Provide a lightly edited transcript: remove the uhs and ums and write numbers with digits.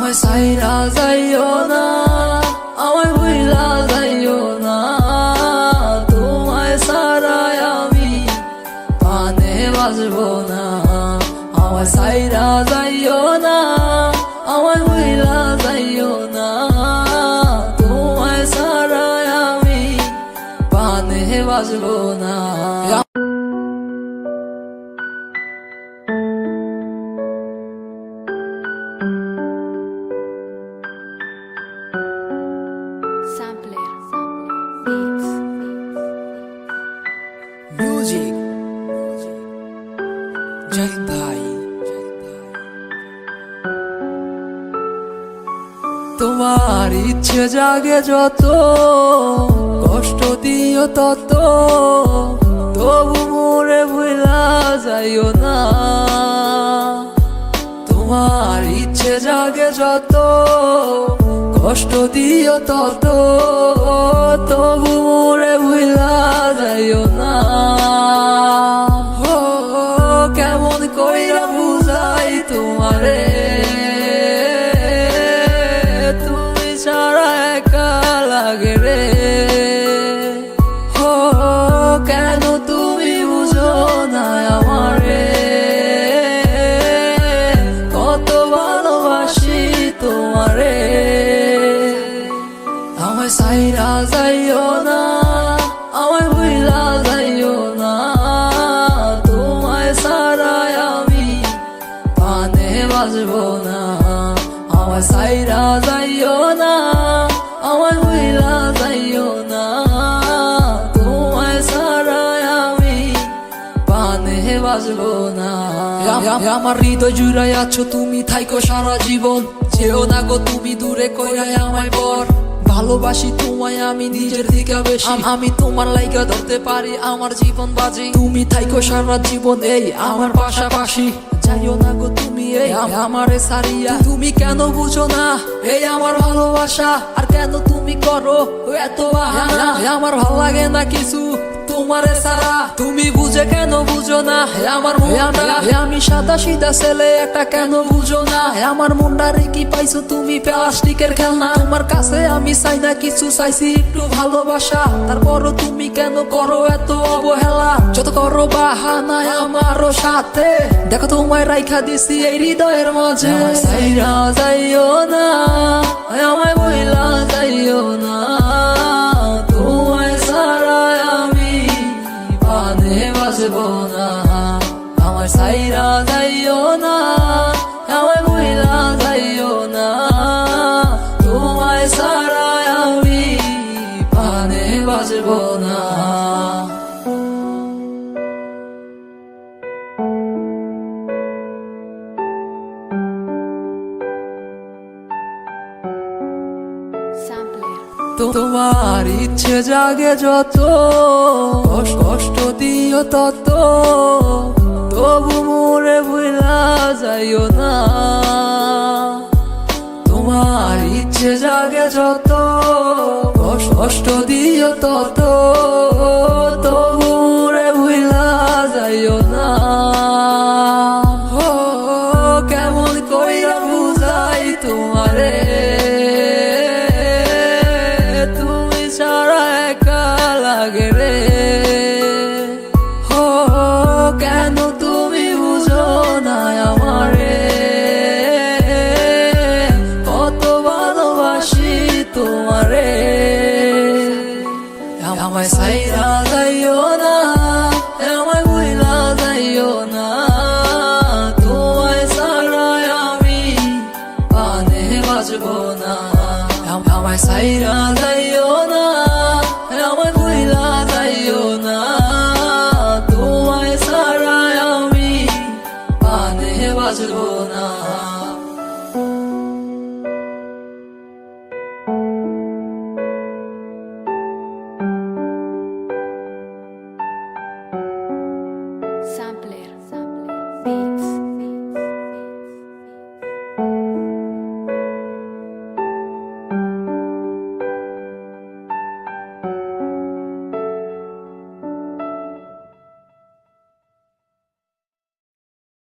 আমায় সাইরা যাইও না, আমায় ভুইলা যাইও না, তোমায় সারায় আমি পানে বাজবো না। আমায় সাইরা যাইও না, আমায় ভুইলা যাইও না, তোমায় সারায় আমি পানে বাজবো না। মিউজিক জাহিদ ভাই। তোমার ইচ্ছে জাগে যত, কষ্ট দিও তত, তবু মোরে ভুলা যাইও না। তোমার ইচ্ছে জাগে যত, কষ্ট দিও তত, তবু মোরে ভুলা যাইও না। ও কেমন কইরা বুঝাই তোমারে, তুমি ছাড়া একা লাগে রে। ও কেন তুমি বুঝো না আমারে, কত ভালোবাসি তোমারে। আমায় সাইরা যাইও না, আমায় ভুইলা যাইও না, তোমায় সারায় আমি পানে বাজবো না। আমায় সাইরা যাইও না, আমায় ভুইলা যাইও না, তোমায় সারায় আমি পানে বাজবো না। আমার হৃদয় জুড়াই আছো তুমি, থাইকো সারা জীবন, যেও না গো তুমি দূরে কইরাই আমায় পর। ভালোবাসি তোমায় আমি নিজের থেকে বেশি, আমি তোমার লাইগা ধরতে পারি আমার জীবন বাজি। তুমি থাইকো সারা জীবন এই আমার পাশাপাশি, যাইও না গো তুমি এই আমারে সারিয়া। তুমি কেন বুঝো না এই আমার ভালোবাসা, আর কেন তুমি করো এত বাহানা। আমার ভালো লাগে না কিছু তোমারে সারা, তুমি বুঝে কেন বুঝো না আমার মনটা। আমি সাদা সিধা ছেলে একটা, কেন বুঝো না আমার মনটারে কি পাইছো তুমি প্লাস্টিকের খেলনা। তোমার কাছে আমি চাই না কিছু, চাইছি একটু ভালোবাসা, তারপরও তুমি কেন করো এত অবহেলা। যত করো বাহানা আমারও সাথে, দেখো তোমায় রাইখা দিছি এই হৃদয়ের মাঝে। সাইরা যাইও না, আমায় বইলা যাইও না, তোমায় সারায় আমি পানে বাজবো না। আমায় সাইরা যাইও না, আমায় বইলা যাইও না, তোমায় সারায় আমি পানে বাজবো না। তোমার ইচ্ছে জাগে যত, কষ্ট দিও তত, তবু মোরে ভুলা যাইও না। তোমার ইচ্ছে জাগে যত, কষ্ট দিও তত, তবু মোরে ভুলা যাইও না। ও কেমন কইরা বুঝাই তোমারে, তুমি ছাড়া একা লাগে রে। ও কেন তুমি বুঝো না আমারে, কত ভালোবাসি তোমারে। আমায় সাইরা যাইও না, আমায় ভুইলা যাইও না, তোমায় সারায় আমি পানে বাজবো না। আমায় সাইরা যাইও না, আমায় ভুইলা যাইও না, তোমায় সারায় আমি পানে বাজবো না।